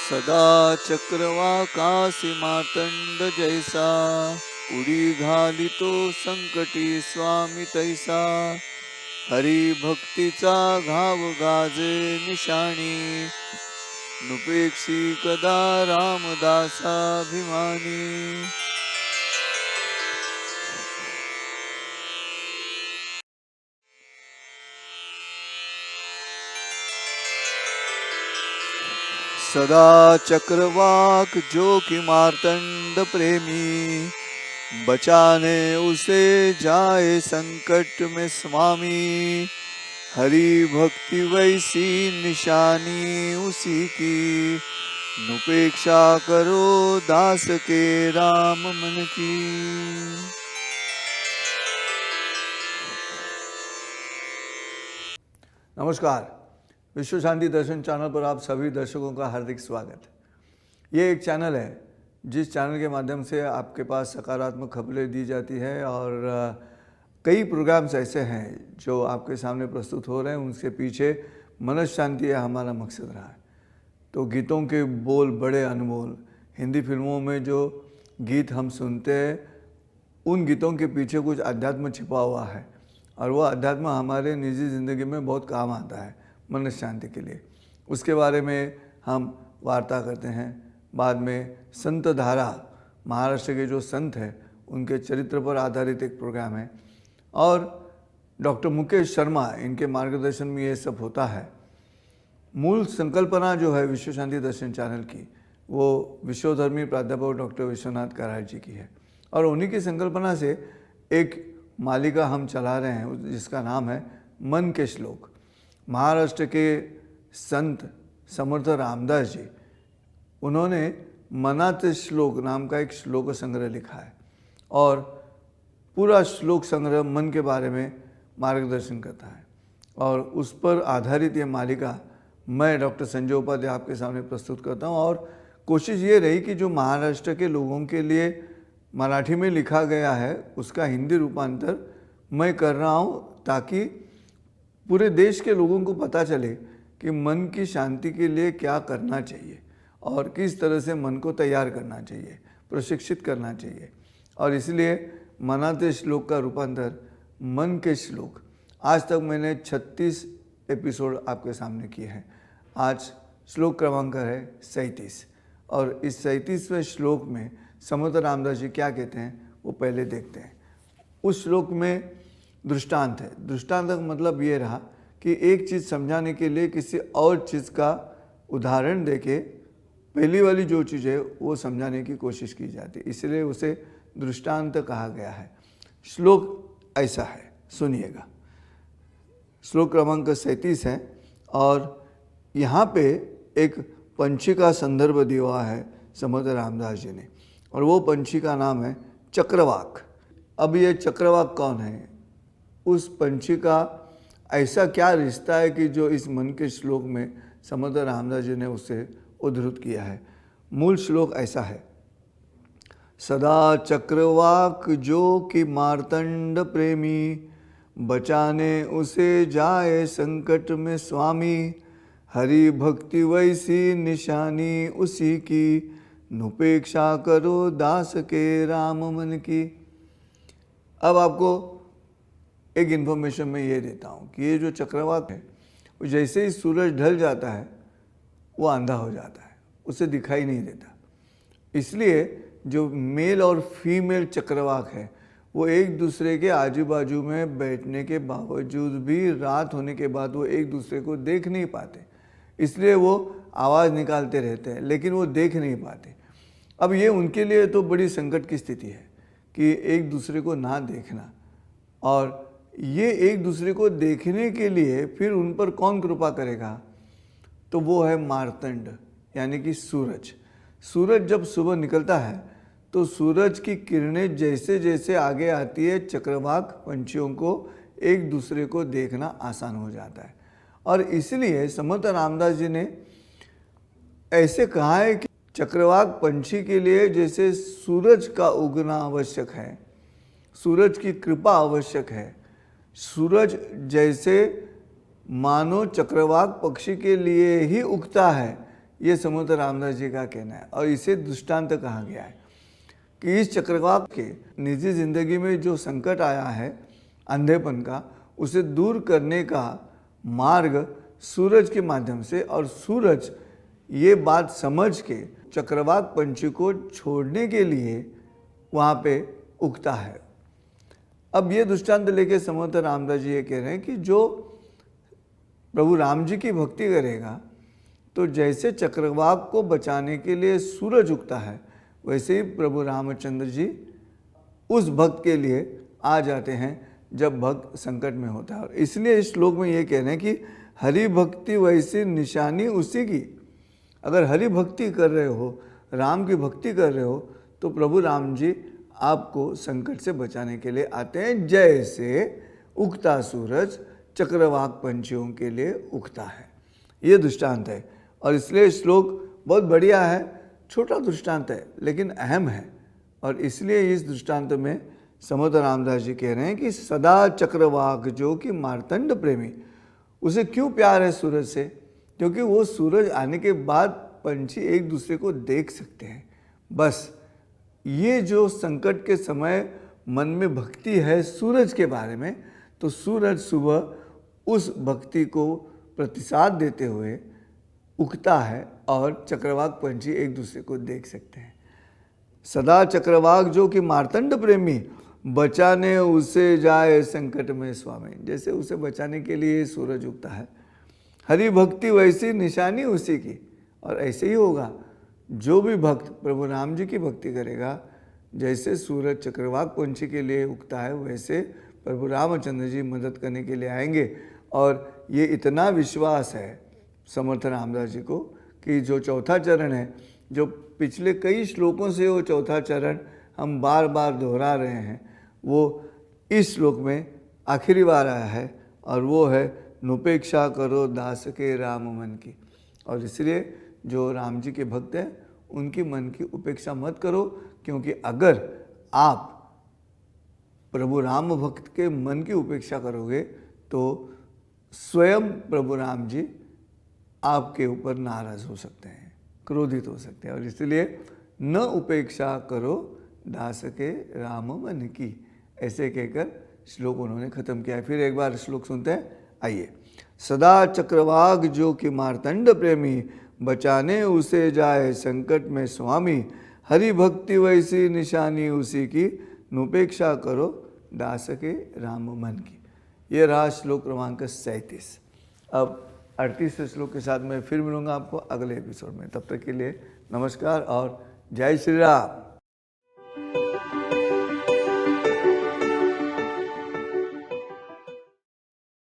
सदा चक्रवाकासी मातंड जैसा, उडी घालितो संकटी स्वामी तैसा. हरी भक्तीचा घाव गाजे निशाणी, नुपेक्षी कदा रामदासाभिमानी. सदा चक्रवाक जो कि मार्तंड प्रेमी, बचाने उसे जाए संकट में स्वामी. हरि भक्ति वैसी निशानी उसी की, नुपेक्षा करो दास के राम मन की. नमस्कार, विश्व शांति दर्शन चैनल पर आप सभी दर्शकों का हार्दिक स्वागत. ये एक चैनल है जिस चैनल के माध्यम से आपके पास सकारात्मक खबरें दी जाती है और कई प्रोग्राम्स ऐसे हैं जो आपके सामने प्रस्तुत हो रहे हैं. उनके पीछे मनस शांति हमारा मकसद रहा है. तो गीतों के बोल बड़े अनमोल, हिंदी फिल्मों में जो गीत हम सुनते हैं उन गीतों के पीछे कुछ अध्यात्म छिपा हुआ है और वह अध्यात्म हमारे निजी ज़िंदगी में बहुत काम आता है मन शांति के लिए. उसके बारे में हम वार्ता करते हैं. बाद में संत धारा, महाराष्ट्र के जो संत हैं उनके चरित्र पर आधारित एक प्रोग्राम है और डॉक्टर मुकेश शर्मा इनके मार्गदर्शन में ये सब होता है. मूल संकल्पना जो है विश्व शांति दर्शन चैनल की वो विश्वधर्मी प्राध्यापक डॉक्टर विश्वनाथ कराड़ जी की है और उन्हीं की संकल्पना से एक मालिका हम चला रहे हैं जिसका नाम है मन के श्लोक. महाराष्ट्र के संत समर्थ रामदास जी, उन्होंने मनाते श्लोक नाम का एक श्लोक संग्रह लिखा है और पूरा श्लोक संग्रह मन के बारे में मार्गदर्शन करता है और उस पर आधारित ये मालिका मैं डॉक्टर संजय उपाध्याय आपके सामने प्रस्तुत करता हूँ. और कोशिश ये रही कि जो महाराष्ट्र के लोगों के लिए मराठी में लिखा गया है उसका हिंदी रूपांतर मैं कर रहा हूँ ताकि पूरे देश के लोगों को पता चले कि मन की शांति के लिए क्या करना चाहिए और किस तरह से मन को तैयार करना चाहिए, प्रशिक्षित करना चाहिए. और इसलिए मनाते श्लोक का रूपांतर मन के श्लोक आज तक मैंने 36 एपिसोड आपके सामने किए हैं. आज श्लोक क्रमांक है 37 और इस 37वें श्लोक में समर्थ रामदास जी क्या कहते हैं वो पहले देखते हैं. उस श्लोक में दृष्टांत है. दृष्टांत का मतलब ये रहा कि एक चीज़ समझाने के लिए किसी और चीज़ का उदाहरण देके पहली वाली जो चीज़ है वो समझाने की कोशिश की जाती है, इसलिए उसे दृष्टांत कहा गया है. श्लोक ऐसा है, सुनिएगा. श्लोक क्रमांक 37 है और यहाँ पे एक पंछी का संदर्भ दिया हुआ है समर्थ रामदास जी ने और वो पंछी का नाम है चक्रवाक. अब ये चक्रवाक कौन है? उस पंछी का ऐसा क्या रिश्ता है कि जो इस मन के श्लोक में समर्थ रामदास जी ने उसे उद्धृत किया है. मूल श्लोक ऐसा है, सदा चक्रवाक जो कि मार्तंड प्रेमी, बचाने उसे जाए संकट में स्वामी. हरि भक्ति वैसी निशानी उसी की, नुपेक्षा करो दास के राम मन की. अब आपको एक इन्फॉर्मेशन मैं ये देता हूँ कि ये जो चक्रवाक है वो जैसे ही सूरज ढल जाता है वो अंधा हो जाता है, उसे दिखाई नहीं देता. इसलिए जो मेल और फीमेल चक्रवाक है वो एक दूसरे के आजू बाजू में बैठने के बावजूद भी रात होने के बाद वो एक दूसरे को देख नहीं पाते, इसलिए वो आवाज़ निकालते रहते हैं लेकिन वो देख नहीं पाते. अब ये उनके लिए तो बड़ी संकट की स्थिति है कि एक दूसरे को ना देखना, और ये एक दूसरे को देखने के लिए फिर उन पर कौन कृपा करेगा? तो वो है मार्तंड यानी कि सूरज. सूरज जब सुबह निकलता है तो सूरज की किरणें जैसे जैसे आगे आती है चक्रवाक पंछियों को एक दूसरे को देखना आसान हो जाता है. और इसलिए समर्थ रामदास जी ने ऐसे कहा है कि चक्रवाक पंछी के लिए जैसे सूरज का उगना आवश्यक है, सूरज की कृपा आवश्यक है, सूरज जैसे मानो चक्रवाक पक्षी के लिए ही उगता है ये समर्थ रामदास जी का कहना है। और इसे दृष्टांत कहा गया है कि इस चक्रवात के निजी जिंदगी में जो संकट आया है अंधेपन का, उसे दूर करने का मार्ग सूरज के माध्यम से, और सूरज ये बात समझ के चक्रवात पंछी को छोड़ने के लिए वहाँ पे उगता है। अब ये दृष्टांत लेके समर्थ रामदास जी ये कह रहे हैं कि जो प्रभु राम जी की भक्ति करेगा तो जैसे चक्रवात को बचाने के लिए सूरज उगता है, वैसे ही प्रभु रामचंद्र जी उस भक्त के लिए आ जाते हैं जब भक्त संकट में होता है। और इसलिए इस श्लोक में ये कह रहे हैं कि हरि भक्ति वैसी निशानी उसी की। अगर हरि भक्ति कर रहे हो, राम की भक्ति कर रहे हो, तो प्रभु राम जी आपको संकट से बचाने के लिए आते हैं, जैसे उगता सूरज चक्रवाक पंछियों के लिए उगता है। ये दृष्टांत है। और इसलिए श्लोक बहुत बढ़िया है, छोटा दृष्टांत है लेकिन अहम है। और इसलिए इस दृष्टांत में समर्थ रामदास जी कह रहे हैं कि सदा चक्रवाक जो कि मार्तंड प्रेमी, उसे क्यों प्यार है सूरज से? क्योंकि वो सूरज आने के बाद पंछी एक दूसरे को देख सकते हैं। बस ये जो संकट के समय मन में भक्ति है सूरज के बारे में, तो सूरज सुबह उस भक्ति को प्रतिसाद देते हुए उगता है और चक्रवाक पंछी एक दूसरे को देख सकते हैं। सदा चक्रवाक जो कि मार्तंड प्रेमी, बचाने उसे जाए संकट में स्वामी। जैसे उसे बचाने के लिए सूरज उगता है, हरि भक्ति वैसी निशानी उसी की। और ऐसे ही होगा, जो भी भक्त प्रभु राम जी की भक्ति करेगा, जैसे सूरज चक्रवाक पंछी के लिए उगता है, वैसे प्रभु रामचंद्र जी मदद करने के लिए आएंगे। और ये इतना विश्वास है समर्थ रामदास जी को कि जो चौथा चरण है, जो पिछले कई श्लोकों से वो चौथा चरण हम बार बार दोहरा रहे हैं, वो इस श्लोक में आखिरी बार आया है। और वो है नुपेक्षा करो दास के राम मन की। और इसलिए जो राम जी के भक्त हैं उनकी मन की उपेक्षा मत करो, क्योंकि अगर आप प्रभु राम भक्त के मन की उपेक्षा करोगे तो स्वयं प्रभु राम जी आपके ऊपर नाराज हो सकते हैं, क्रोधित हो सकते हैं। और इसलिए न उपेक्षा करो दास के राम मन की, ऐसे कहकर श्लोक उन्होंने खत्म किया है। फिर एक बार श्लोक सुनते हैं, आइए। सदा चक्रवाक जो कि मार्तंड प्रेमी, बचाने उसे जाए संकट में स्वामी, हरि भक्ति वैसी निशानी उसी की, नुपेक्षा करो दास के राम मन की। ये रहा श्लोक क्रमांक 37। अब 38वें श्लोक के साथ मैं फिर मिलूंगा आपको अगले एपिसोड में। तब तक के लिए नमस्कार और जय श्री राम।